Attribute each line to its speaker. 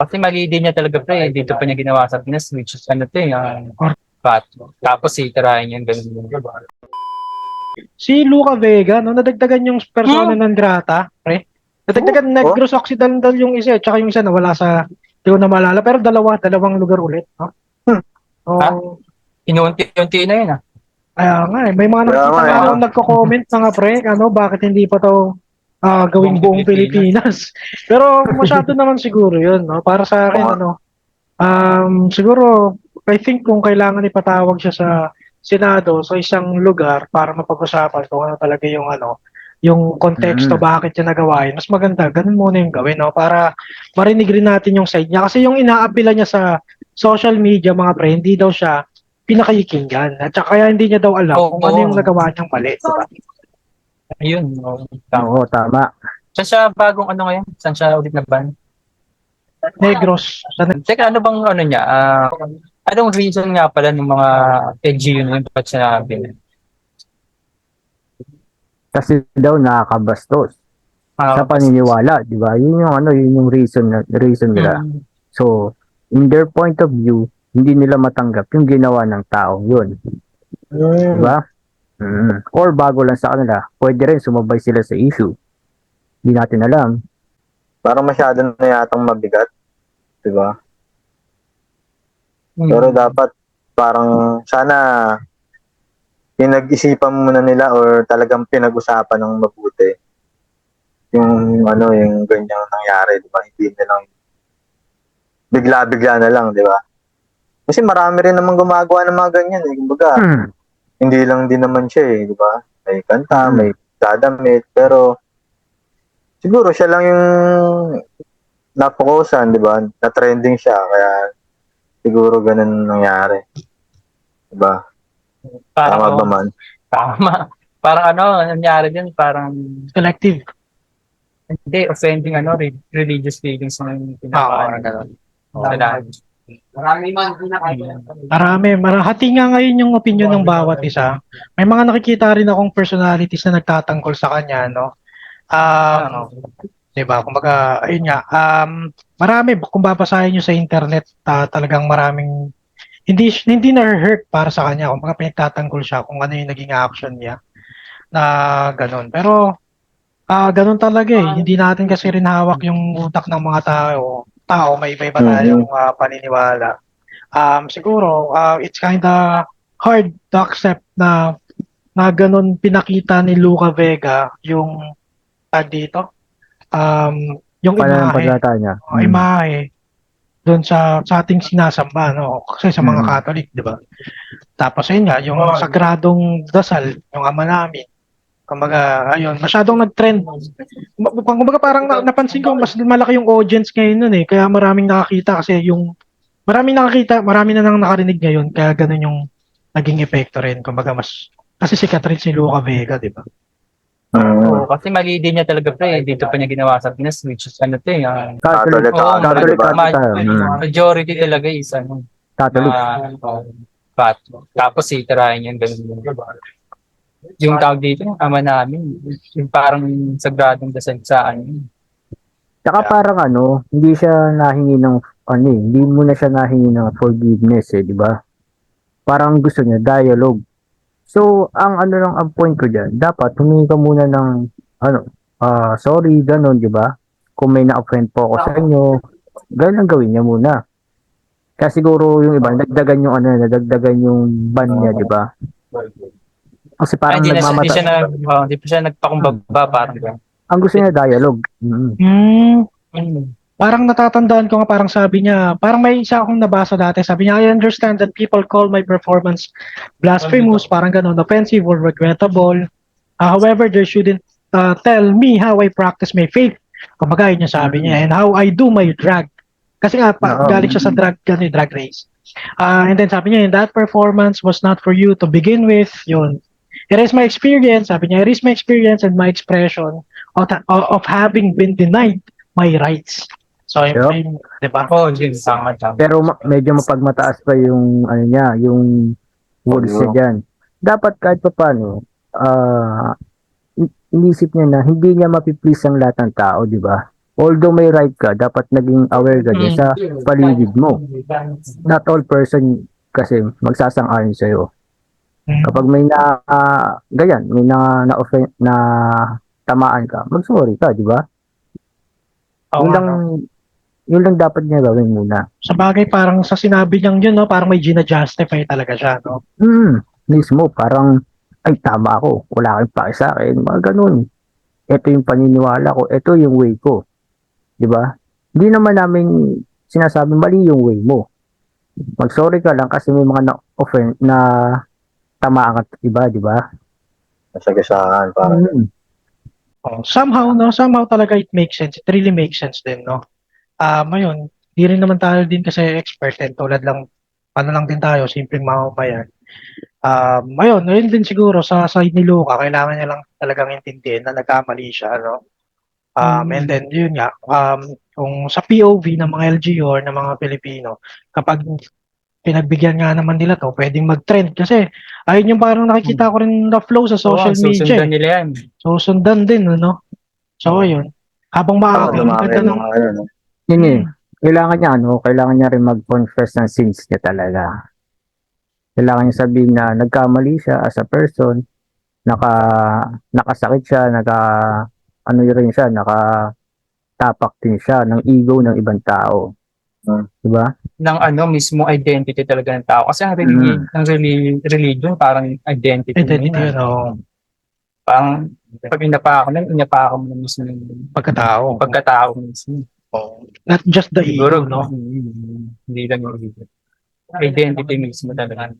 Speaker 1: Kasi mali din niya talaga pre, dito pa niya ginawa sa Pinas, which is ano to eh, fat. Tapos tirahin yung ganun.
Speaker 2: Si Luca Vega, no, nadagdagan yung persona
Speaker 1: Hmm?
Speaker 2: non grata, pre.
Speaker 3: Oh,
Speaker 2: Nadagdagan,
Speaker 3: oh,
Speaker 2: Negros Occidental yung isa, tsaka yung isa nawala sa, hindi ko na maalala, pero dalawang lugar ulit, no?
Speaker 3: hmm,
Speaker 1: Ha?
Speaker 2: So,
Speaker 1: Inuunti-unti na yun ah.
Speaker 2: kaya nga eh, may mga
Speaker 3: kaya
Speaker 2: nakikita
Speaker 3: nga
Speaker 2: nga
Speaker 3: eh,
Speaker 2: ako
Speaker 3: no?
Speaker 2: nagko-comment nga pre, ano, bakit hindi pa to gawing
Speaker 1: Buong
Speaker 2: buong
Speaker 1: Pilipinas.
Speaker 2: Pilipinas. Pero masyado naman siguro yun, no? Para sa
Speaker 3: Oo nga.
Speaker 2: akin, ano, siguro, I think kung kailangan ipatawag siya sa Senado, sa isang lugar para mapag-usapan kung ano talaga yung ano, yung konteksto
Speaker 3: Mm.
Speaker 2: bakit siya nagawa yun. Mas maganda, ganun muna yung gawin, no? Para marinig rin natin yung side niya. Kasi yung inaapila niya sa social media, mga pre, hindi daw siya pinakikinggan. At saka kaya hindi niya daw alam
Speaker 1: Oo,
Speaker 2: kung ano yung
Speaker 1: oo.
Speaker 2: nagawa niyang mali, di ba?
Speaker 1: Ayun. Oo, tama.
Speaker 3: Oo, tama.
Speaker 1: Saan siya bagong ano ngayon? Saan siya ulit na ban?
Speaker 2: Negros.
Speaker 1: Teka, ano bang ano niya? Anong reason nga pala ng mga LGU na yun ba't sinabi niya?
Speaker 3: Kasi daw nakakabastos sa
Speaker 1: Basta.
Speaker 3: paniniwala, di ba? Yun yung ano, yun yung reason nila.
Speaker 1: Hmm.
Speaker 3: So, in their point of view, hindi nila matanggap yung ginawa ng taong yun, di
Speaker 2: Mm.
Speaker 3: ba? Or bago lang sa kanila, pwede rin sumabay sila sa issue. Hindi natin alam. Parang masyado na yatang mabigat, di ba? Pero
Speaker 1: Hmm.
Speaker 3: dapat parang sana pinag-isipan muna nila or talagang pinag-usapan ng mabuti yung ano yung ganyang nangyari, di ba? Hindi na lang bigla-bigla na lang, di ba? Kasi marami rin naman gumagawa ng mga ganyan eh. Kumbaga, hindi lang din naman siya eh, di ba? May kanta, may dadamit, pero siguro siya lang yung napokusan, di ba? Na-trending siya, kaya siguro ganun nangyari, di ba?
Speaker 1: Parang
Speaker 3: Tama
Speaker 1: oh,
Speaker 3: ba man?
Speaker 1: tama. Parang ano, nangyari din, parang
Speaker 2: Selective.
Speaker 1: hindi, offending ano, religious feelings ng
Speaker 2: Parang
Speaker 1: pinapaan.
Speaker 2: ganun.
Speaker 1: Sa lahat.
Speaker 2: Hati nga ngayon yung opinion ng bawat isa. May mga nakikita rin akong personalities na nagtatanggol sa kanya, no?
Speaker 1: Ah,
Speaker 2: Um, 'Di ba? Kumbaga, ayun nga, marami kung babasahin niyo sa internet, talagang maraming hindi na hurt para sa kanya. Kumbaga pinagtatanggol siya kung ano yung naging action niya na ganun. Pero ganun talaga eh. Hindi natin kasi rin hawak yung utak ng mga tao may iba-iba
Speaker 3: Mm-hmm.
Speaker 2: tayong paniniwala. Siguro, it's kinda hard to accept na ganun pinakita ni Luca Vega yung dito, yung
Speaker 3: Pananampalataya niya.
Speaker 2: imahe doon sa ating sinasamba, no? Kasi sa mga Catholic, di ba? Tapos ayun nga, yung sagradong dasal, yung ama namin, kumbaga, ayun, masyadong nag-trend. Kumbaga parang napansin ko, mas malaki yung audience ngayon nun eh. Kaya marami na nang nakarinig ngayon, kaya ganun yung naging epekto rin. Kumbaga kasi si Catherine si Luca Vega, di ba?
Speaker 1: oo, kasi mali din niya talaga pre, dito pa niya ginawa sa Pinas, which is ano to eh,
Speaker 3: Catholic,
Speaker 1: oo,
Speaker 3: Catholic ata tayo.
Speaker 1: majority talaga is ano,
Speaker 3: Catholic.
Speaker 1: fat. Tapos tirahin yung ganun. Yung tawag dito, yung ama namin, yung parang sagradong dasal sa ano.
Speaker 3: Tsaka parang ano, hindi siya nahingi ng ano eh, hindi mo na siya nahingi ng forgiveness eh, di ba? Parang gusto niya dialogue. So, ang ano lang ang point ko diyan, dapat humingi ka muna ng ano, sorry, ganun, di ba? Kung may na-offend po ako sa inyo, ganun ang gawin niya muna. Kaya siguro yung iba, nadagdagan yung ban niya, di ba? Kasi
Speaker 1: Ay,
Speaker 3: parang
Speaker 1: hindi
Speaker 3: nagmamata.
Speaker 1: siya hindi pa siya nagpakumbaba, parang gano'n.
Speaker 3: Ang gusto niya dialogue.
Speaker 2: Hmm,
Speaker 1: Mm.
Speaker 2: parang natatandaan ko nga parang sabi niya, parang may isa akong nabasa dati, sabi niya, I understand that people call my performance blasphemous, parang ganun, offensive or regrettable. However, they shouldn't tell me how I practice my faith. Kumbaga, yun yung sabi niya, and how I do my drag. Kasi nga,
Speaker 3: Oo.
Speaker 2: galing siya sa drag race. And then sabi niya, that performance was not for you to begin with. Yun. It is my experience, sabi niya, it is my experience and my expression of having been denied my rights. So,
Speaker 3: Yup.
Speaker 2: di ba?
Speaker 1: Oo, yun, tama, tama.
Speaker 3: Pero medyo mapagmataas pa yung ano niya, yung words niya diyan. Dapat kahit papaano, inisip niya na hindi niya mapiplease ang lahat ng tao, di ba? Although may right ka, dapat naging aware ka din sa paligid mo. Not all person kasi magsasang-ayon sa'yo.
Speaker 2: Mm.
Speaker 3: Kapag may ganyan, may na tamaan ka, mag-sorry ka, di ba?
Speaker 2: Oo,
Speaker 3: Yun lang,
Speaker 2: ano.
Speaker 3: yun lang dapat niya gawin muna.
Speaker 2: Sa bagay, parang sa sinabi niyang yun, no, parang may gina-justify talaga siya, no?
Speaker 3: Mismo, parang, ay, tama ako, wala kang pake sa akin, mga ganun. Ito yung paniniwala ko, ito yung way ko. Di ba? Hindi naman namin sinasabi mali yung way mo. Mag-sorry ka lang kasi may mga na-offend na tamaan ka iba, di ba?
Speaker 4: Nasagasaan, parang
Speaker 2: Oh, somehow, no? Somehow talaga it makes sense. It really makes sense din, no? Ngayon, di rin naman tayo din kasi expert din. Tulad lang, ano lang din tayo, simpleng mamamayan. Ngayon din siguro sa side ni Luca, kailangan niya lang talagang intindihin na nagkamali siya, no? And then, yun nga, kung sa POV ng mga LGU or ng mga Pilipino, kapag pinagbigyan nga naman nila to, pwedeng mag-trend kasi ayun yung parang nakikita ko rin na flow sa social media.
Speaker 1: Susundan nila yan.
Speaker 2: Susundan din, ano? So, ayun. Habang
Speaker 4: parang
Speaker 2: ang
Speaker 4: dumami
Speaker 2: ganda
Speaker 4: yung
Speaker 2: ng...
Speaker 4: mga ano, no?
Speaker 3: Yun eh. Kailangan niya rin mag-confess ng sins niya talaga. Kailangan niya sabihin na nagkamali siya as a person, nakasakit siya, ano rin siya, nakatapak din siya ng ego ng ibang tao. Diba?
Speaker 1: Ng mismo identity talaga ng tao. Kasi religion, parang identity
Speaker 2: Identity,
Speaker 1: mo yun.
Speaker 2: ano,
Speaker 1: Parang, pag inapa ako mo mismo yung pagkatao mismo.
Speaker 2: not just the
Speaker 1: Siguro,
Speaker 2: ego, no?
Speaker 1: hindi lang yung ego. Identity mismo talaga.